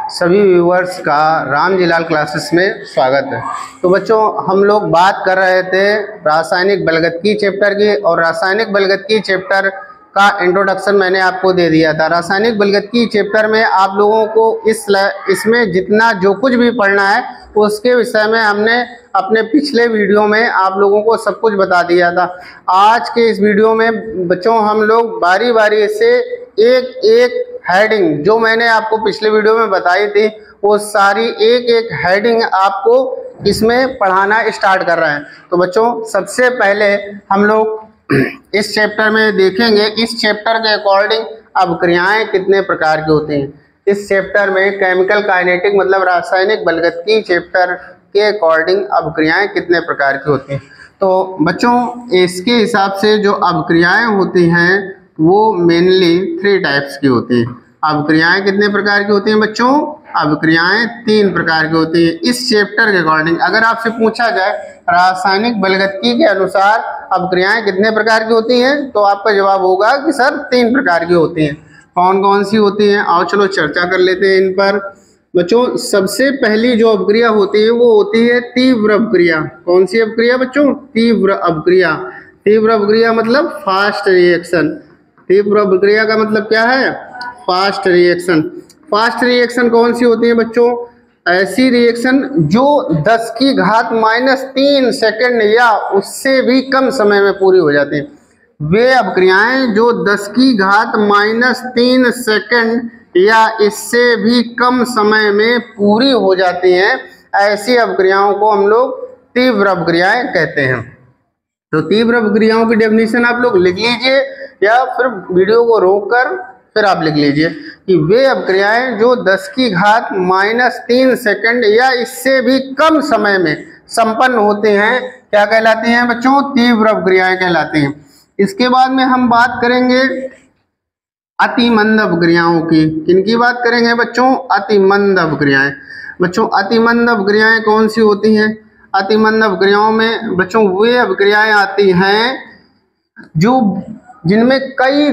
सभी व्यूअर्स का रामजीलाल क्लासेस में स्वागत है। तो बच्चों, हम लोग बात कर रहे थे रासायनिक बलगतकी चैप्टर की, और रासायनिक बलगतकी चैप्टर का इंट्रोडक्शन मैंने आपको दे दिया था। रासायनिक बलगतकी चैप्टर में आप लोगों को इसमें जितना जो कुछ भी पढ़ना है उसके विषय में हमने अपने पिछले वीडियो में आप लोगों को सब कुछ बता दिया था। आज के इस वीडियो में बच्चों हम लोग बारी बारी से एक एक हेडिंग जो मैंने आपको पिछले वीडियो में बताई थी वो सारी एक एक हेडिंग आपको इसमें पढ़ाना स्टार्ट कर रहे हैं। तो बच्चों, सबसे पहले हम लोग इस चैप्टर में देखेंगे, इस चैप्टर के अकॉर्डिंग अभिक्रियाएं कितने प्रकार की होती हैं। इस चैप्टर में केमिकल काइनेटिक मतलब रासायनिक बलगतकी चैप्टर के अकॉर्डिंग अभिक्रियाएं कितने प्रकार की होती हैं। तो बच्चों, इसके हिसाब से जो अभिक्रियाएं होती हैं वो मेनली 3 टाइप्स की होती हैं। अभिक्रियाएं कितने प्रकार की होती हैं बच्चों? अभिक्रियाएं 3 प्रकार की होती हैं। इस चैप्टर के अकॉर्डिंग अगर आपसे पूछा जाए रासायनिक बलगतकी के अनुसार अभिक्रियाएं कितने प्रकार की होती हैं, तो आपका जवाब होगा कि सर 3 प्रकार की होती हैं। कौन कौन सी होती हैं? आओ चलो चर्चा कर लेते हैं इन पर। बच्चों, सबसे पहली जो अभिक्रिया होती है वो होती है तीव्र अभिक्रिया। कौन सी अभिक्रिया बच्चों? तीव्र अभिक्रिया। तीव्र अभिक्रिया मतलब फास्ट रिएक्शन। तीव्र अभिक्रिया का मतलब क्या है? Fast reaction. फास्ट रिएक्शन कौन सी होती है बच्चों? ऐसी रिएक्शन जो 10 की घात -3 सेकंड या उससे भी कम समय में पूरी हो जाती है। वे अभिक्रियाएं जो 10 की घात -3 सेकंड या इससे भी कम समय में पूरी हो जाती हैं, ऐसी अभिक्रियाओं को हम लोग तीव्र अभिक्रियाएं कहते हैं। तो तीव्र अभिक्रियाओं की डेफिनेशन आप लोग लिख लीजिए या फिर वीडियो को रोककर फिर आप लिख लीजिए कि वे अभिक्रियाएं जो 10 की घात -3 सेकंड या इससे भी कम समय में संपन्न होते हैं क्या कहलाती हैं बच्चों? तीव्र अभिक्रियाएं कहलाती हैं। इसके बाद में हम बात करेंगे अति मंद अभिक्रियाओं की। किनकी बात करेंगे बच्चों? अति मंद अभिक्रियाएं। बच्चों, अति मंद अभिक्रियाएं कौन सी होती हैं? अति मंद अभिक्रियाओं में बच्चों वे अभिक्रियाएं आती हैं जो जिनमें कई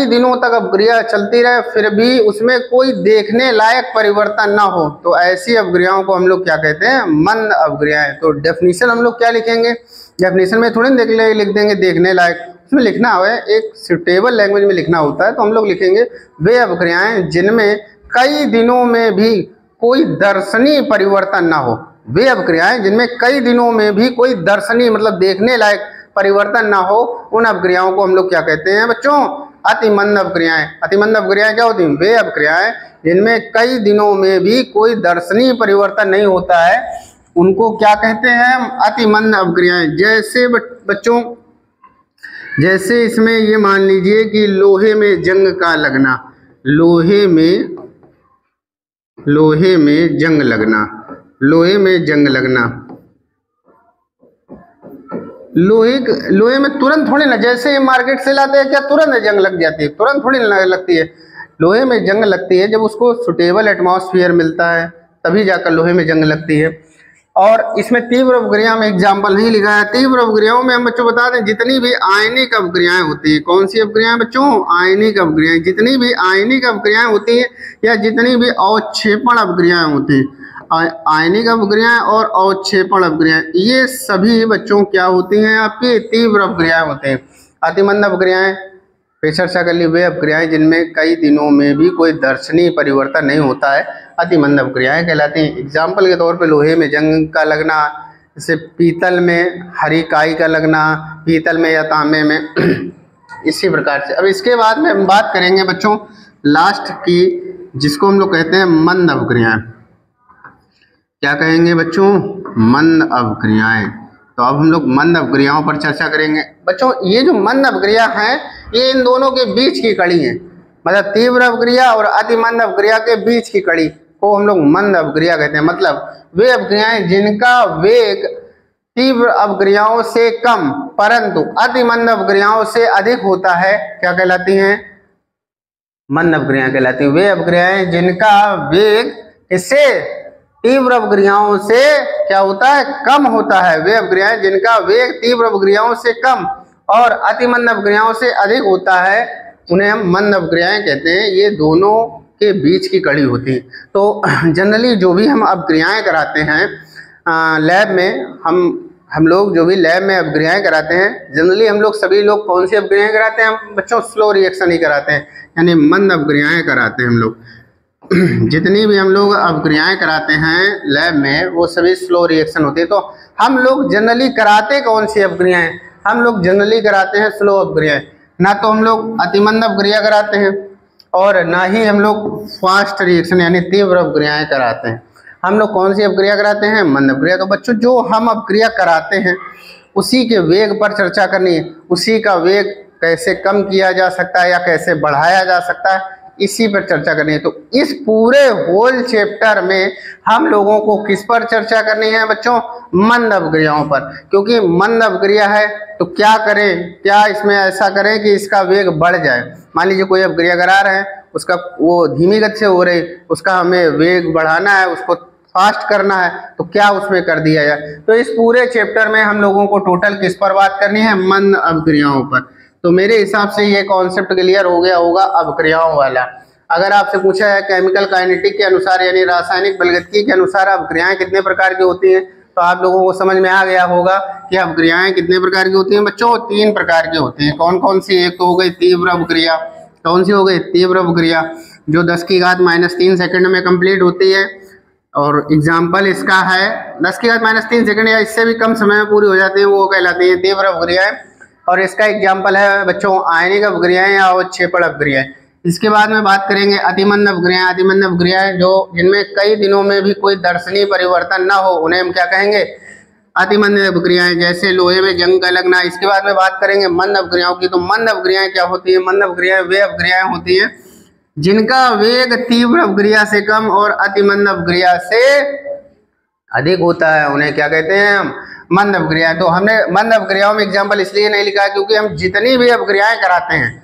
दिनों तक अभिक्रिया चलती रहे फिर भी उसमें कोई देखने लायक परिवर्तन ना हो, तो ऐसी अभिक्रियाओं को हम लोग क्या कहते हैं? मंद अभिक्रियाएं। तो डेफिनेशन हम लोग क्या लिखेंगे? डेफिनेशन में थोड़ी लिख देंगे देखने लायक, उसमें लिखना है एक सुटेबल लैंग्वेज में लिखना होता है। तो हम लोग लिखेंगे वे अभिक्रियाएं जिनमें कई दिनों में भी कोई दर्शनीय परिवर्तन ना हो। वे अभिक्रियाएं जिनमें कई दिनों में भी कोई दर्शनीय मतलब देखने लायक परिवर्तन ना हो, उन अभिक्रियाओं को हम लोग क्या कहते हैं बच्चों? अति मंद अभिक्रियाएं। अति मंद अभिक्रियाएं क्या होती हैं? वे अभिक्रियाएं जिनमें कई दिनों में भी कोई दर्शनीय परिवर्तन नहीं होता है, उनको क्या कहते हैं? अति मंद अभिक्रियाएं। जैसे बच्चों, जैसे इसमें ये मान लीजिए कि लोहे में जंग का लगना, लोहे में जंग लगना, लोहे में जंग लगना, लोहे में तुरंत थोड़ी ना, जैसे मार्केट से लाते हैं क्या तुरंत जंग लग जाती है? तुरंत थोड़ी लगती है। लोहे में जंग लगती है जब उसको सुटेबल एटमॉस्फेयर मिलता है तभी जाकर लोहे में जंग लगती है। और इसमें तीव्र अभिक्रिया में एग्जाम्पल नहीं लिखा है। तीव्र अभिक्रियाओं में हम बच्चों बता दें जितनी भी आयनिक अभिक्रियाएं होती हैं। कौन सी अभिक्रियाएं बच्चों? आयनिक अभिक्रियाएं। जितनी भी आयनिक अभिक्रियाएं होती हैं या जितनी भी अवक्षेपण अभिक्रियाएं होती हैं, आयनिक अभिक्रियाएं और अवक्षेपण अभिक्रियाएं, ये सभी बच्चों क्या होती हैं? आपकी तीव्र अभिक्रियाएं होती हैं। अतिमंद अभिक्रियाएं पे चर्चा कर ली, वे अभिक्रियाएं जिनमें कई दिनों में भी कोई दर्शनीय परिवर्तन नहीं होता है, अतिमंद अभिक्रियाएं कहलाती हैं। एग्जाम्पल के तौर पे लोहे में जंग का लगना, जैसे पीतल में हरी काई का लगना, पीतल में या तांबे में इसी प्रकार से। अब इसके बाद में हम बात करेंगे बच्चों लास्ट की, जिसको हम लोग कहते हैं मंद अभिक्रियाएं। क्या कहेंगे बच्चों? मंद अभिक्रियाएं। तो अब हम लोग मंद अभिक्रियाओं पर चर्चा करेंगे। बच्चों, ये जो मंद अभिक्रिया हैं ये इन दोनों के बीच की कड़ी है, मतलब तीव्र अभिक्रिया और अति मंद अभिक्रिया के बीच की कड़ी को हम लोग मंद अभिक्रिया कहते हैं। मतलब वे अभिक्रियाएं जिनका वेग तीव्र अभिक्रियाओं से कम परंतु अति मंद अभिक्रियाओं से अधिक होता है, क्या कहलाती हैं? मंद अभिक्रियाएं कहलाती हैं। वे अभिक्रियाएं जिनका वेग इससे तीव्र अभिक्रियाओं से क्या होता है? कम होता है। वे अभिक्रियाएं जिनका वेग तीव्र अभिक्रियाओं से कम और अति मंद अभिक्रियाओं से अधिक होता है, उन्हें हम मंद अभिक्रियाएं कहते हैं। ये दोनों के बीच की कड़ी होती है। तो जनरली जो भी हम अपक्रियाएं कराते हैं लैब में, हम लोग जो भी लैब में अपक्रियाएं कराते हैं, जनरली हम लोग सभी लोग कौन सी अपक्रियाएं कराते हैं? हम बच्चों स्लो रिएक्शन ही कराते हैं, यानी मंद अपक्रियाएं कराते हैं हम लोग। जितनी भी हम लोग अपक्रियाएं कराते हैं लैब में वो सभी स्लो रिएक्शन होती है। तो हम लोग जनरली कराते कौन सी अपक्रियाएं? हम लोग जनरली कराते हैं स्लो अपक्रियाएं। ना तो हम लोग अतिमंद अपक्रिया कराते हैं और ना ही हम लोग फास्ट रिएक्शन यानी तीव्र अपक्रियाएं कराते हैं। हम लोग कौन सी अपक्रिया कराते हैं? मंद अपक्रिया। तो बच्चों जो हम अपक्रिया कराते हैं उसी के वेग पर चर्चा करनी है, उसी का वेग कैसे कम किया जा सकता है या कैसे बढ़ाया जा सकता है, इसी पर चर्चा करनी है। तो इस पूरे होल चैप्टर में हम लोगों को किस पर चर्चा करनी है बच्चों? मंद अपक्रियाओं पर। क्योंकि मंद अपक्रिया है तो क्या करें, क्या इसमें ऐसा करें कि इसका वेग बढ़ जाए। मान लीजिए कोई अपक्रिया करा रहे हैं, उसका वो धीमी गति से हो रही, उसका हमें वेग बढ़ाना है, उसको फास्ट करना है, तो क्या उसमें कर दिया जाए। तो इस पूरे चैप्टर में हम लोगों को टोटल किस पर बात करनी है? मंद अपक्रियाओं पर। तो मेरे हिसाब से ये कॉन्सेप्ट क्लियर हो गया होगा अपक्रियाओं वाला। अगर आपसे पूछा है केमिकल काइनेटिक के अनुसार यानी रासायनिक बलगतिकी के अनुसार अपक्रियाएं कितने प्रकार की होती हैं, तो आप लोगों को समझ में आ गया होगा कि अपक्रियाएं कितने प्रकार की होती हैं बच्चों? 3 प्रकार की होती हैं। कौन कौन सी? एक तो हो गई तीव्र अपक्रिया। कौन सी हो गई? तीव्र अपक्रिया, जो 10⁻³ सेकंड में कंप्लीट होती है। और एग्जाम्पल इसका है 10⁻³ सेकंड या इससे भी कम समय में पूरी हो जाती है, वो कहलाती है तीव्र अपक्रियाएं। और इसका एग्जाम्पल है बच्चों आयनिक अपक्रियाएं या अवक्षेपण अपक्रियाएं। इसके बाद में बात करेंगे अतिमंद अपक्रियाएं। अतिमंद अपक्रियाएं जो जिनमें कई दिनों में भी कोई दर्शनीय परिवर्तन ना हो, उन्हें हम क्या कहेंगे? अतिमंद अपक्रियाएं, जैसे लोहे में जंग का लगना। इसके बाद में बात करेंगे मंद अपक्रियाओं की। तो मंद अपक्रियाएं क्या होती है? मंद अपक्रियाएं वे अपक्रियाएं होती हैं जिनका वेग तीव्र अपक्रिया से कम और अतिमंद अपक्रिया से अधिक होता है, उन्हें क्या कहते हैं हम? मंद अपक्रियाएं। तो हमने मंद अपक्रियाओं में एग्जाम्पल इसलिए नहीं लिखा क्योंकि हम जितनी भी अपक्रियाएं कराते हैं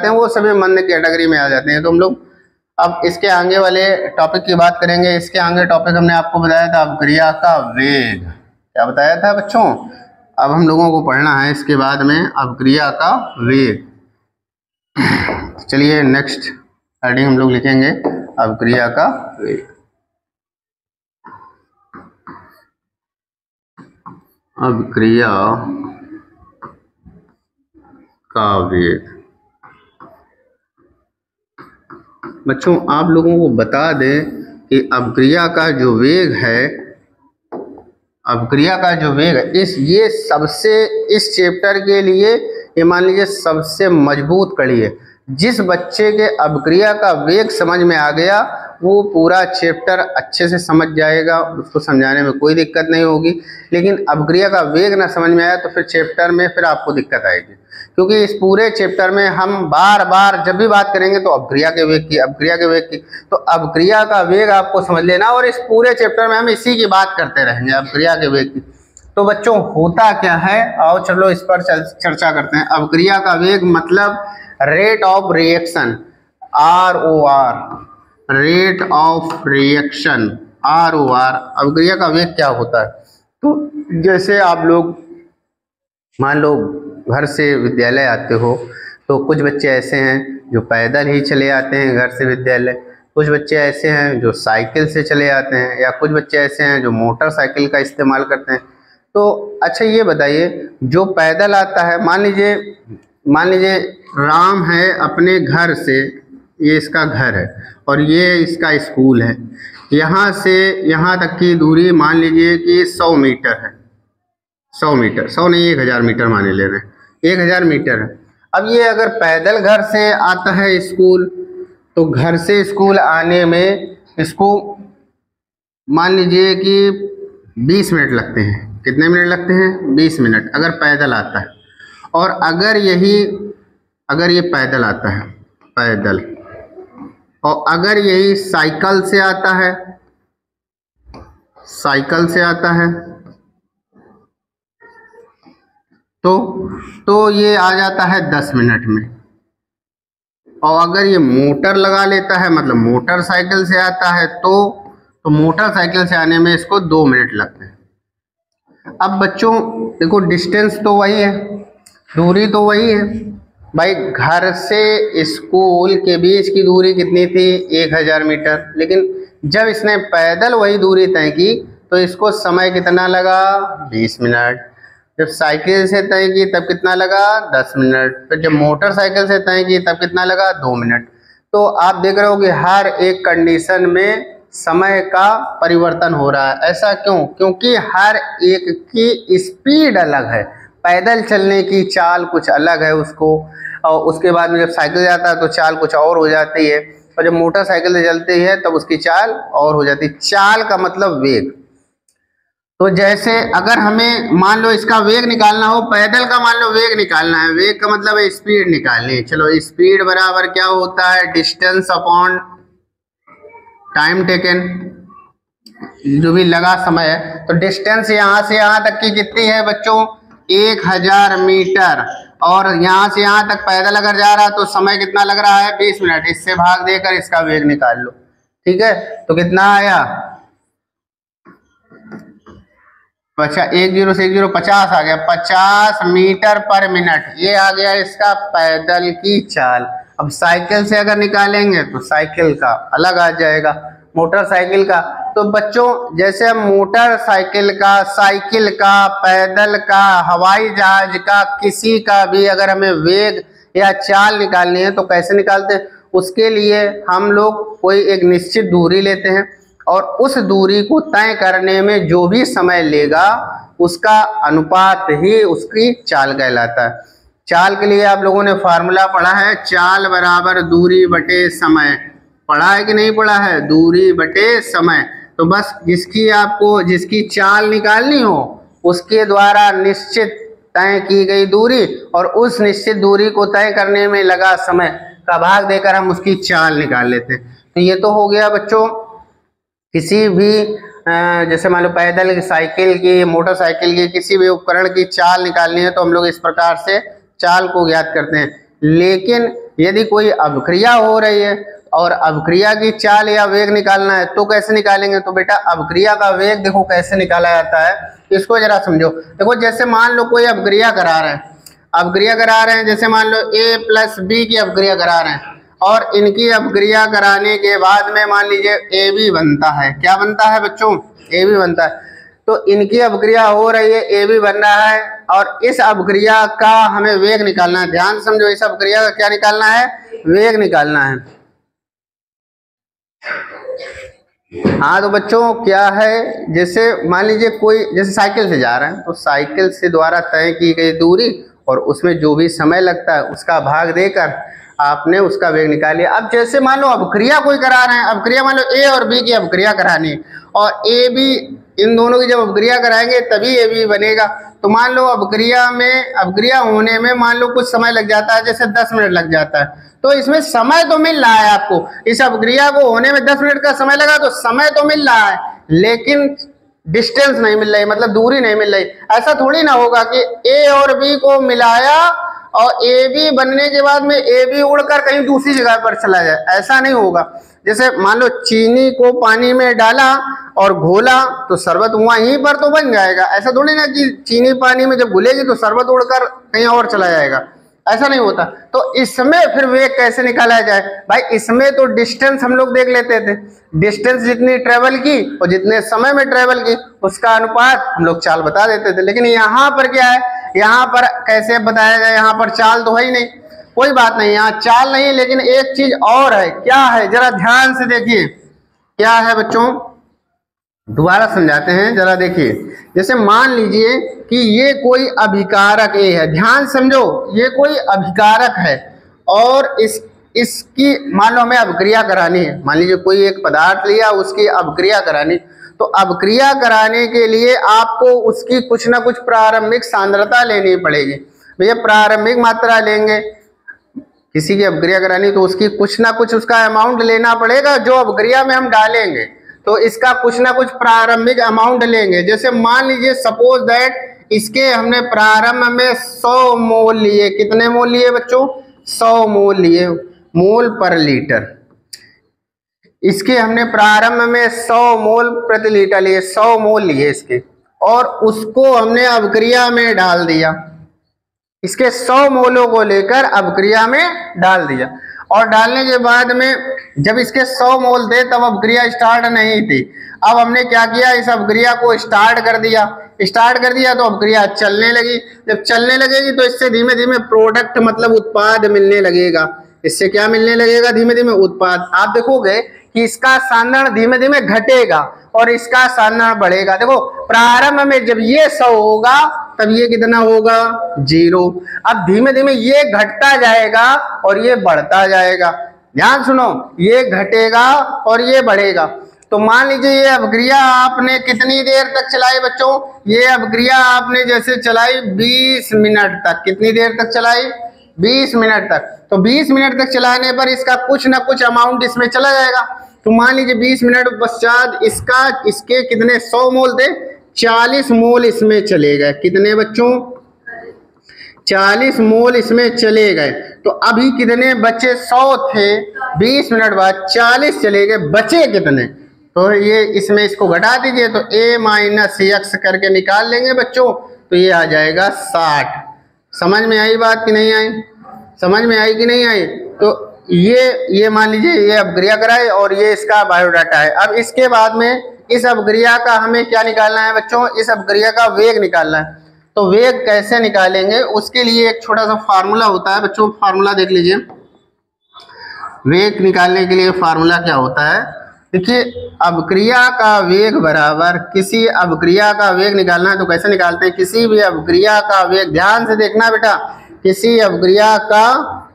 वो सभी मंद कैटेगरी में आ जाते हैं। तो हम लोग अब इसके आगे वाले टॉपिक की बात करेंगे। इसके आगे टॉपिक हमने आपको बताया था अपक्रिया का वेग। क्या बताया था बच्चों? अब हम लोगों को पढ़ना है इसके बाद में अपक्रिया का वेग। चलिए नेक्स्ट हेडिंग हम लोग लिखेंगे अपक्रिया का वेग। अपक्रिया का वेग। बच्चों आप लोगों को बता दें कि अपक्रिया का जो वेग है, अपक्रिया का जो वेग है ये सबसे इस चैप्टर के लिए ये मान लीजिए सबसे मजबूत कड़ी है। जिस बच्चे के अपक्रिया का वेग समझ में आ गया वो पूरा चैप्टर अच्छे से समझ जाएगा, उसको समझाने में कोई दिक्कत नहीं होगी। लेकिन अपक्रिया का वेग ना समझ में आया तो फिर चैप्टर में फिर आपको दिक्कत आएगी, क्योंकि इस पूरे चैप्टर में हम बार बार जब भी बात करेंगे तो अपक्रिया के वेग की। तो अपक्रिया का वेग आपको समझ लेना और इस पूरे चैप्टर में हम इसी की बात करते रहेंगे, अपक्रिया के वेग की। तो बच्चों होता क्या है, आओ चलो इस पर चर्चा करते हैं। अपक्रिया का वेग मतलब rate of reaction, ROR, rate of reaction ROR। अपक्रिया का वेग क्या होता है? तो जैसे आप लोग मान लो घर से विद्यालय आते हो तो कुछ बच्चे ऐसे हैं जो पैदल ही चले आते हैं घर से विद्यालय, कुछ बच्चे ऐसे हैं जो साइकिल से चले आते हैं, या कुछ बच्चे ऐसे हैं जो मोटरसाइकिल का इस्तेमाल करते हैं। तो अच्छा ये बताइए, जो पैदल आता है, मान लीजिए राम है अपने घर से, ये इसका घर है और ये इसका स्कूल है, यहाँ से यहाँ तक की दूरी मान लीजिए कि 100 मीटर है। 100 मीटर, 100 नहीं 1000 मीटर माने ले रहे हैं, 1000 मीटर है। अब ये अगर पैदल घर से आता है स्कूल, तो घर से स्कूल आने में इसको मान लीजिए कि 20 मिनट लगते हैं। कितने मिनट लगते हैं? 20 मिनट अगर पैदल आता है। और अगर ये पैदल आता है, पैदल, और अगर यही साइकिल से आता है, तो ये आ जाता है 10 मिनट में। और अगर ये मोटर लगा लेता है, मतलब मोटरसाइकिल से आता है, तो मोटरसाइकिल से आने में इसको 2 मिनट लगते हैं। अब बच्चों देखो डिस्टेंस तो वही है, दूरी तो वही है, भाई घर से स्कूल के बीच की दूरी कितनी थी? 1000 मीटर। लेकिन जब इसने पैदल वही दूरी तय की तो इसको समय कितना लगा? 20 मिनट। जब साइकिल से तय की तब कितना लगा? 10 मिनट। फिर जब मोटरसाइकिल से तय की तब कितना लगा? 2 मिनट। तो आप देख रहे हो कि हर एक कंडीशन में समय का परिवर्तन हो रहा है। ऐसा क्यों? क्योंकि हर एक की स्पीड अलग है। पैदल चलने की चाल कुछ अलग है उसको, और उसके बाद में जब साइकिल जाता है तो चाल कुछ और हो जाती है, और जब मोटरसाइकिल से चलती है तब उसकी चाल और हो जाती है। चाल का मतलब वेग। तो जैसे अगर हमें मान लो इसका वेग निकालना हो, पैदल का मान लो वेग निकालना है, वेग का मतलब है स्पीड निकालनी है। चलो, स्पीड बराबर क्या होता है? डिस्टेंस अपॉन टाइम टेकन, जो भी लगा समय है। तो डिस्टेंस यहाँ से यहाँ तक की कितनी है बच्चों? 1000 मीटर। और यहाँ से यहाँ तक पैदल अगर जा रहा है तो समय कितना लग रहा है? 20 मिनट। इससे भाग देकर इसका वेग निकाल लो। ठीक है, तो कितना आया? 10 से 10 50 आ गया। 50 मीटर पर मिनट, ये आ गया इसका पैदल की चाल। अब साइकिल से अगर निकालेंगे तो साइकिल का अलग आ जाएगा, मोटरसाइकिल का। तो बच्चों जैसे हम मोटरसाइकिल का, साइकिल का, पैदल का, हवाई जहाज का, किसी का भी अगर हमें वेग या चाल निकालनी है तो कैसे निकालते हैं? उसके लिए हम लोग कोई एक निश्चित दूरी लेते हैं और उस दूरी को तय करने में जो भी समय लेगा उसका अनुपात ही उसकी चाल कहलाता है। चाल के लिए आप लोगों ने फार्मूला पढ़ा है, चाल बराबर दूरी बटे समय। पढ़ा है कि नहीं पढ़ा है? दूरी बटे समय। तो बस जिसकी चाल निकालनी हो उसके द्वारा निश्चित तय की गई दूरी और उस निश्चित दूरी को तय करने में लगा समय का भाग देकर हम उसकी चाल निकाल लेते हैं। तो ये तो हो गया बच्चों किसी भी जैसे मान लो पैदल की, साइकिल की, मोटरसाइकिल की, किसी भी उपकरण की चाल निकालनी है तो हम लोग इस प्रकार से चाल को ज्ञात करते हैं। लेकिन यदि कोई अभिक्रिया हो रही है और अभिक्रिया की चाल या वेग निकालना है तो कैसे निकालेंगे? तो बेटा अभिक्रिया का वेग देखो कैसे निकाला जाता है, इसको जरा समझो। देखो जैसे मान लो कोई अभिक्रिया करा रहे हैं, जैसे मान लो A + B की अभिक्रिया करा रहे हैं और इनकी अभिक्रिया कराने के बाद में मान लीजिए AB बनता है। क्या बनता है बच्चों? AB बनता है। तो इनकी अभिक्रिया हो रही है, AB बन रहा है और इस अभिक्रिया का हमें वेग निकालना है। ध्यान समझो, इस अभिक्रिया का क्या निकालना है? वेग निकालना है। हाँ तो बच्चों क्या है, जैसे मान लीजिए कोई जैसे साइकिल से जा रहा है तो साइकिल से द्वारा तय की गई दूरी और उसमें जो भी समय लगता है उसका भाग देकर आपने उसका वेग निकाल लिया। अब जैसे मान लो अभिक्रिया कोई करा रहे हैं, अभिक्रिया मान लो A और B की अभिक्रिया करानी है और AB, इन दोनों की जब अभिक्रिया कराएंगे तभी AB बनेगा। तो मान लो अभिक्रिया होने में मान लो कुछ समय लग जाता है, जैसे 10 मिनट लग जाता है। तो इसमें समय तो मिल रहा है आपको, इस अभिक्रिया को होने में 10 मिनट का समय लगा तो समय तो मिल रहा है, लेकिन डिस्टेंस नहीं मिल रही, मतलब दूरी नहीं मिल रही। ऐसा थोड़ी ना होगा कि A और B को मिलाया और AB बनने के बाद में AB उड़कर कहीं दूसरी जगह पर चला जाए, ऐसा नहीं होगा। जैसे मान लो चीनी को पानी में डाला और घोला तो शरबत वहीं पर तो बन जाएगा, ऐसा थोड़ी ना कि चीनी पानी में जब घुलेगी तो शरबत उड़कर कहीं और चला जाएगा, ऐसा नहीं होता। तो इसमें फिर वेग कैसे निकाला जाए? भाई इसमें तो डिस्टेंस हम लोग देख लेते थे, डिस्टेंस जितनी ट्रेवल की और जितने समय में ट्रेवल की उसका अनुपात हम लोग चाल बता देते थे। लेकिन यहाँ पर क्या है, यहाँ पर कैसे बताया जाए? यहाँ पर चाल तो है ही नहीं, कोई बात नहीं, यहाँ चाल नहीं, लेकिन एक चीज और है। क्या है? जरा ध्यान से देखिए क्या है बच्चों, दोबारा समझाते हैं, जरा देखिए। जैसे मान लीजिए कि ये कोई अभिकारक A है, ध्यान समझो, ये कोई अभिकारक है और इसकी मान लो हमें अभिक्रिया करानी है। मान लीजिए कोई एक पदार्थ लिया, उसकी अभिक्रिया करानी, तो अभिक्रिया कराने के लिए आपको उसकी कुछ ना कुछ प्रारंभिक सांद्रता लेनी पड़ेगी। भैया प्रारंभिक मात्रा लेंगे, किसी की अभिक्रिया करानी तो उसकी कुछ ना कुछ उसका अमाउंट लेना पड़ेगा जो अभिक्रिया में हम डालेंगे, तो इसका कुछ ना कुछ प्रारंभिक अमाउंट लेंगे। जैसे मान लीजिए सपोज दैट इसके हमने प्रारंभ में 100 मोल लिए। कितने मोल लिए बच्चों? 100 मोल लिए, मोल पर लीटर। इसके हमने प्रारंभ में 100 मोल प्रति लीटर लिए, 100 मोल लिए इसके, और उसको हमने अभिक्रिया में डाल दिया। इसके 100 मोलों को लेकर अभिक्रिया में डाल दिया, और डालने के बाद में जब इसके 100 मोल थे तब अभिक्रिया स्टार्ट नहीं थी। अब हमने क्या किया, इस अभिक्रिया को स्टार्ट कर दिया तो अभिक्रिया चलने लगी। जब चलने लगेगी तो इससे धीमे धीमे प्रोडक्ट मतलब उत्पाद मिलने लगेगा। इससे क्या मिलने लगेगा, धीमे धीमे उत्पाद। आप देखोगे कि इसका सांद्रण धीमे धीमे घटेगा और इसका सांद्रण बढ़ेगा। देखो प्रारंभ में जब ये 100 होगा तब ये कितना होगा, 0। अब धीमे धीमे ये घटता जाएगा और ये बढ़ता जाएगा। ध्यान सुनो, ये घटेगा और ये बढ़ेगा। तो मान लीजिए ये अभिक्रिया आपने कितनी देर तक चलाई बच्चों, ये अभिक्रिया आपने जैसे चलाई 20 मिनट तक। कितनी देर तक चलाई, 20 मिनट तक। तो 20 मिनट तक चलाने पर इसका कुछ ना कुछ अमाउंट इसमें चला जाएगा। तो मान लीजिए 20 मिनट पश्चात इसके कितने 100 मोल थे, 40 मोल इसमें चले गए। कितने बच्चों, 40 मोल इसमें चले गए। तो अभी कितने बचे, 100 थे, 20 मिनट बाद 40 चले गए, बचे कितने। तो ये इसमें इसको घटा दीजिए तो a माइनस x करके निकाल लेंगे बच्चों, तो ये आ जाएगा 60। समझ में आई बात कि नहीं आई, समझ में आई कि नहीं आई। तो ये मान लीजिए ये अभिक्रिया कराए और ये इसका बायोडाटा है। अब इसके बाद में इस अभिक्रिया का हमें क्या निकालना है बच्चों, इस अभिक्रिया का वेग निकालना है। तो वेग कैसे निकालेंगे, उसके लिए एक छोटा सा फार्मूला होता है बच्चों। फार्मूला देख लीजिए, वेग निकालने के लिए फार्मूला क्या होता है। देखिए अभिक्रिया का वेग बराबर, किसी अभिक्रिया का वेग निकालना है तो कैसे निकालते हैं, किसी भी अभिक्रिया का वेग, ध्यान से देखना बेटा, किसी अभिक्रिया का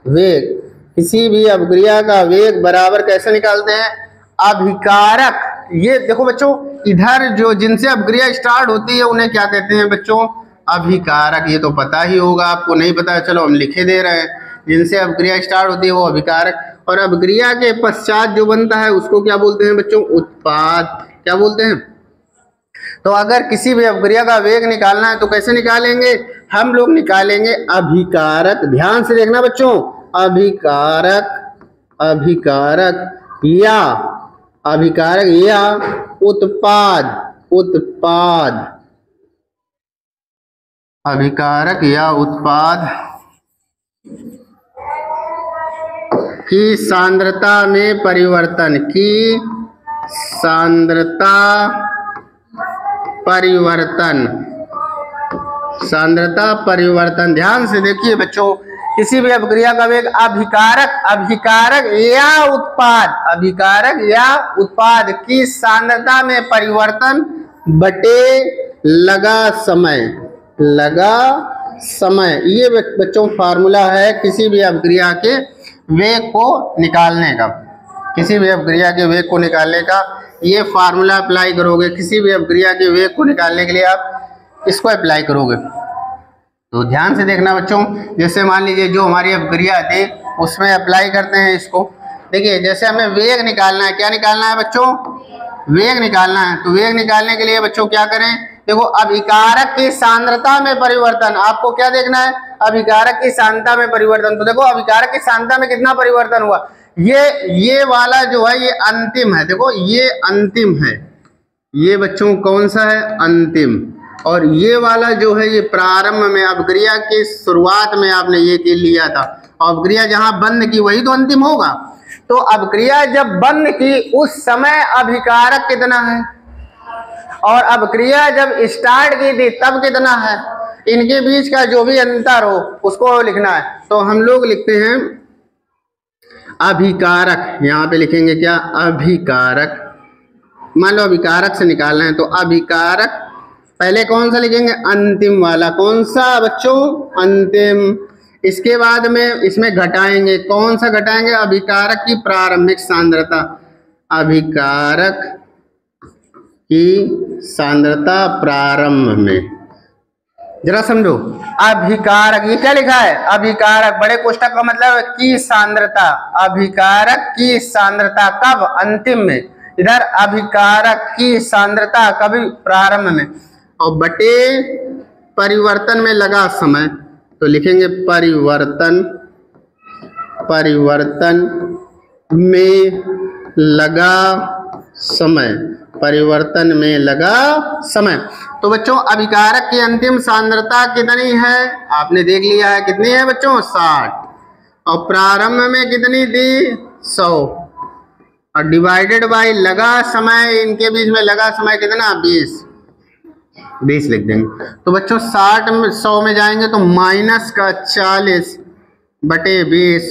वेग, किसी भी अभिक्रिया का वेग बराबर कैसे निकालते हैं, अभिकारक। ये देखो बच्चों, इधर जो जिनसे अभिक्रिया स्टार्ट होती है उन्हें क्या कहते हैं बच्चों, अभिकारक। ये तो पता ही होगा, आपको नहीं पता है चलो हम लिखे दे रहे हैं। जिनसे अभिक्रिया स्टार्ट होती है वो अभिकारक, और अभिक्रिया के पश्चात जो बनता है उसको क्या बोलते हैं बच्चों, उत्पाद। क्या बोलते हैं। तो अगर किसी भी अभिक्रिया का वेग निकालना है तो कैसे निकालेंगे, हम लोग निकालेंगे अभिकारक। ध्यान से देखना बच्चों, अभिकारक, अभिकारक या उत्पाद, उत्पाद, अभिकारक या उत्पाद की सांद्रता में परिवर्तन, की सांद्रता परिवर्तन, सांद्रता परिवर्तन। ध्यान से देखिए बच्चों, किसी भी अभिक्रिया का वेग अभिकारक, अभिकारक या उत्पाद, अभिकारक या उत्पाद की सांद्रता में परिवर्तन बटे लगा समय, लगा समय। ये बच्चों फार्मूला है किसी भी अभिक्रिया के वेग को निकालने का, किसी भी अभिक्रिया के वेग को निकालने का ये फार्मूला अप्लाई करोगे। किसी भी अभिक्रिया के वेग को निकालने के लिए आप इसको अप्लाई करोगे। तो ध्यान से देखना बच्चों, जैसे मान लीजिए जो हमारी अभिक्रिया थी उसमें अप्लाई करते हैं इसको। देखिए जैसे हमें वेग निकालना है, क्या निकालना है बच्चों, वेग निकालना है। तो वेग निकालने के लिए बच्चों क्या करें, देखो अभिकारक की सांद्रता में परिवर्तन, आपको क्या देखना है, अभिकारक की सांद्रता में परिवर्तन। तो देखो अभिकारक की सांद्रता में कितना परिवर्तन हुआ, ये वाला जो है ये अंतिम है। देखो ये अंतिम है, ये बच्चों कौन सा है, अंतिम। और ये वाला जो है ये प्रारंभ में, अभिक्रिया की शुरुआत में आपने ये के लिया था। और अभिक्रिया जहां बंद की वही तो अंतिम होगा। तो अभिक्रिया जब बंद की उस समय अभिकारक कितना है, और अभिक्रिया जब स्टार्ट की थी तब कितना है, इनके बीच का जो भी अंतर हो उसको लिखना है। तो हम लोग लिखते हैं अभिकारक, यहाँ पे लिखेंगे क्या, अभिकारक। मान लो अभिकारक से निकालना है तो अभिकारक पहले कौन सा लिखेंगे, अंतिम वाला। कौन सा बच्चों, अंतिम। इसके बाद में इसमें घटाएंगे, कौन सा घटाएंगे, अभिकारक की प्रारंभिक सांद्रता, अभिकारक की सांद्रता प्रारंभ में। जरा समझो, अभिकारक ये क्या लिखा है, अभिकारक बड़े कोष्ठक का मतलब की सांद्रता, अभिकारक की सांद्रता कब, अंतिम में। इधर अभिकारक की सांद्रता कभी, प्रारंभ में। और बटे परिवर्तन में लगा समय, तो लिखेंगे परिवर्तन, परिवर्तन में लगा समय, परिवर्तन में लगा समय। तो बच्चों अभिकारक की अंतिम सांद्रता कितनी है, आपने देख लिया है कितनी है बच्चों 60, और प्रारंभ में कितनी थी 100, और डिवाइडेड बाय लगा समय, इनके बीच में लगा समय कितना 20 लिख देंगे। तो बच्चों 60 में 100 में जाएंगे तो माइनस का 40 बटे 20,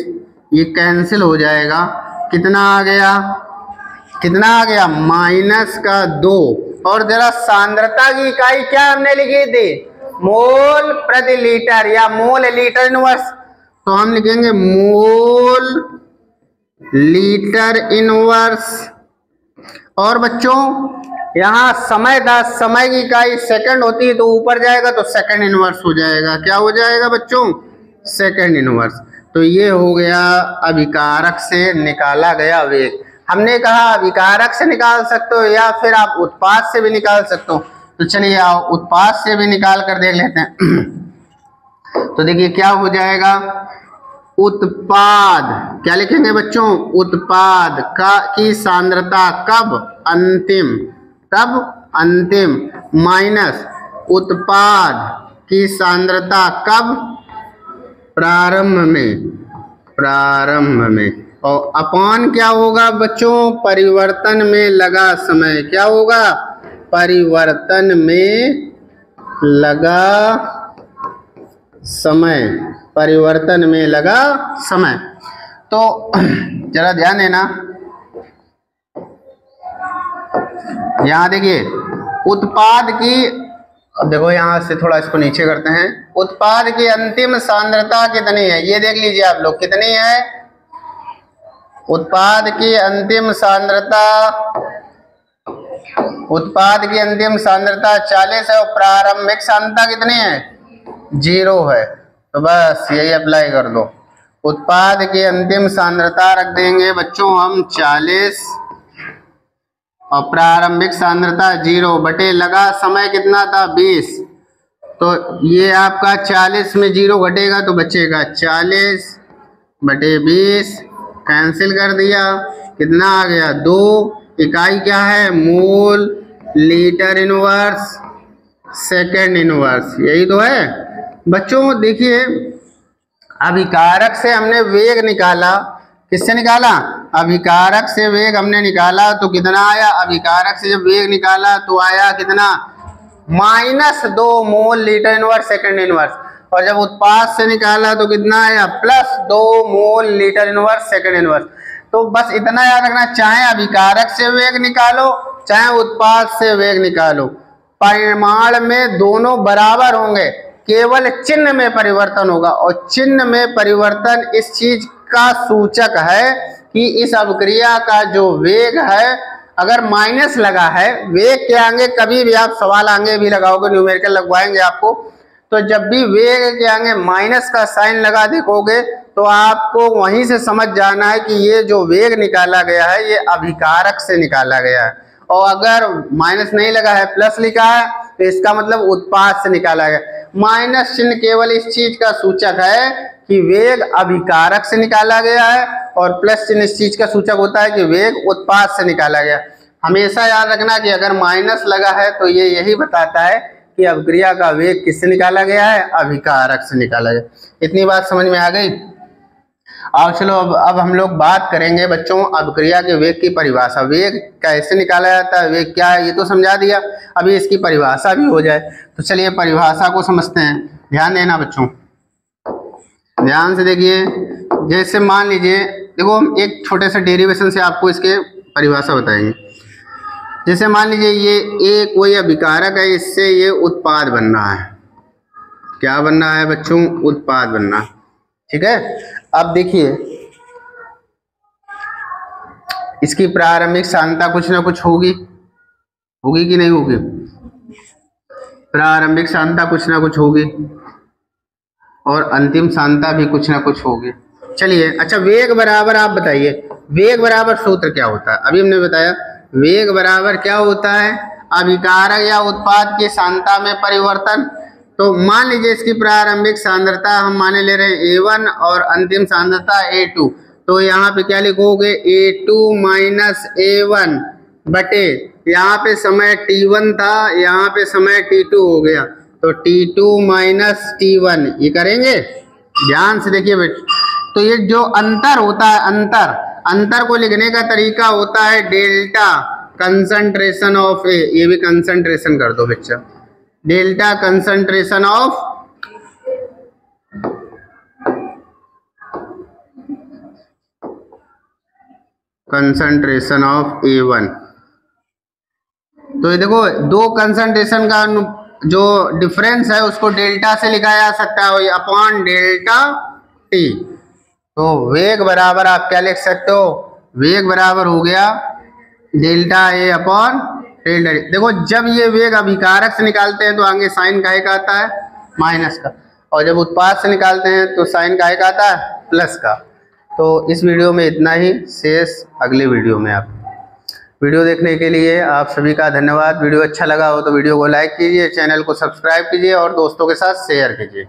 ये कैंसिल हो जाएगा। कितना आ गया, कितना आ गया माइनस का 2। और जरा सांद्रता की इकाई क्या हमने लिखी थी, मोल प्रति लीटर या मोल लीटर इनवर्स, तो हम लिखेंगे मोल लीटर इनवर्स। और बच्चों यहाँ समय था, समय की इकाई सेकंड होती है, तो ऊपर जाएगा तो सेकंड इनवर्स हो जाएगा। क्या हो जाएगा बच्चों, सेकंड इनवर्स। तो ये हो गया अभिकारक से निकाला गया वेग। हमने कहा अभिकारक से निकाल सकते हो या फिर आप उत्पाद से भी निकाल सकते हो, तो चलिए आओ उत्पाद से भी निकाल कर देख लेते हैं। तो देखिए क्या हो जाएगा, उत्पाद क्या लिखेंगे बच्चों, उत्पाद का की सांद्रता कब अंतिम माइनस उत्पाद की सांद्रता कब प्रारंभ में, और अपान क्या होगा बच्चों, परिवर्तन में लगा समय। क्या होगा, परिवर्तन में लगा समय, परिवर्तन में लगा समय। तो जरा ध्यान देना, यहां देखिए उत्पाद की, अब देखो यहां से थोड़ा इसको नीचे करते हैं, उत्पाद की अंतिम सांद्रता कितनी है, ये देख लीजिए आप लोग कितनी है, उत्पाद की अंतिम सांद्रता 40 है, और प्रारंभिक सांद्रता कितनी है 0 है। तो बस यही अप्लाई कर दो, उत्पाद की अंतिम सांद्रता रख देंगे बच्चों हम 40 और प्रारंभिक सांद्रता 0 बटे लगा समय कितना था 20। तो ये आपका 40 में 0 घटेगा तो बचेगा 40 बटे 20, कैंसिल कर दिया, कितना आ गया 2। इकाई क्या है, mole litre inverse second inverse, यही तो है बच्चों। देखिए अभिकारक से हमने वेग निकाला, किससे निकाला, अभिकारक से वेग हमने निकाला, तो कितना आया, अभिकारक से जब वेग निकाला तो आया कितना -2 mole litre inverse second inverse, और जब उत्पाद से निकाला तो कितना आया +2 mole litre inverse second inverse. तो बस इतना याद रखना, चाहे अभिकारक से वेग निकालो चाहे उत्पाद से वेग निकालो, परिमाण में दोनों बराबर होंगे, केवल चिन्ह में परिवर्तन होगा, और चिन्ह में परिवर्तन इस चीज का सूचक है कि इस अभिक्रिया का जो वेग है, अगर माइनस लगा है वेग के आगे, कभी भी आप सवाल आगे भी लगाओगे, न्यूमेरिकल लगवाएंगे आपको, तो जब भी वेग के आगे माइनस का साइन लगा देखोगे तो आपको वहीं से समझ जाना है कि ये जो वेग निकाला गया है ये अभिकारक से निकाला गया है, और अगर माइनस नहीं लगा है प्लस लिखा है तो इसका मतलब उत्पाद से निकाला गया। माइनस चिन्ह केवल इस चीज का सूचक है कि वेग अभिकारक से निकाला गया है, और प्लस चिन्ह इस चीज का सूचक होता है कि वेग उत्पाद से निकाला गया। हमेशा याद रखना कि अगर माइनस लगा है तो ये यही बताता है कि अभिक्रिया का वेग किससे निकाला गया है, अभिकारक से निकाला गया। इतनी बात समझ में आ गई। अब चलो अब हम लोग बात करेंगे बच्चों अभिक्रिया के वेग की परिभाषा। वेग कैसे निकाला जाता है, वेग क्या है ये तो समझा दिया, अभी इसकी परिभाषा भी हो जाए। तो चलिए परिभाषा को समझते हैं, ध्यान देना बच्चों, ध्यान से देखिए। जैसे मान लीजिए, देखो हम एक छोटे से डेरिवेशन से आपको इसके परिभाषा बताएंगे। जैसे मान लीजिए ये कोई अभिकारक है, इससे ये उत्पाद बनना है। क्या बनना है बच्चों, उत्पाद बनना, ठीक है। अब देखिए इसकी प्रारंभिक सांद्रता कुछ ना कुछ होगी कि नहीं होगी, प्रारंभिक सांद्रता कुछ ना कुछ होगी, और अंतिम सांद्रता भी कुछ ना कुछ होगी। चलिए अच्छा, वेग बराबर आप बताइए, वेग बराबर सूत्र क्या होता है। अभी हमने बताया वेग बराबर क्या होता है, अभिकारक या उत्पाद की सांद्रता में परिवर्तन। तो मान लीजिए इसकी प्रारंभिक सांद्रता हम माने ले रहे हैं A1 और अंतिम सांद्रता A2, तो यहाँ पे क्या लिखोगे A2 - A1 बटे यहाँ पे समय t1 था, यहाँ पे समय t2 हो गया, तो t2 माइनस t1 ये करेंगे। ध्यान से देखिए बेटा, तो ये जो अंतर होता है, अंतर को लिखने का तरीका होता है डेल्टा कंसंट्रेशन ऑफ ए, ये भी कंसंट्रेशन कर दो बच्चा, डेल्टा कंसंट्रेशन ऑफ A1। तो ये देखो दो कंसंट्रेशन का जो डिफरेंस है उसको डेल्टा से लिखा जा सकता है अपॉन डेल्टा टी। तो वेग बराबर आप क्या लिख सकते हो, वेग बराबर हो गया delta A upon delta T. देखो जब ये वेग अभिकारक से निकालते हैं तो आगे साइन काहे का आता है, माइनस का, और जब उत्पाद से निकालते हैं तो साइन काहे का आता है, प्लस का। तो इस वीडियो में इतना ही, शेष अगले वीडियो में। आप वीडियो देखने के लिए आप सभी का धन्यवाद। वीडियो अच्छा लगा हो तो वीडियो को लाइक कीजिए, चैनल को सब्सक्राइब कीजिए और दोस्तों के साथ शेयर कीजिए।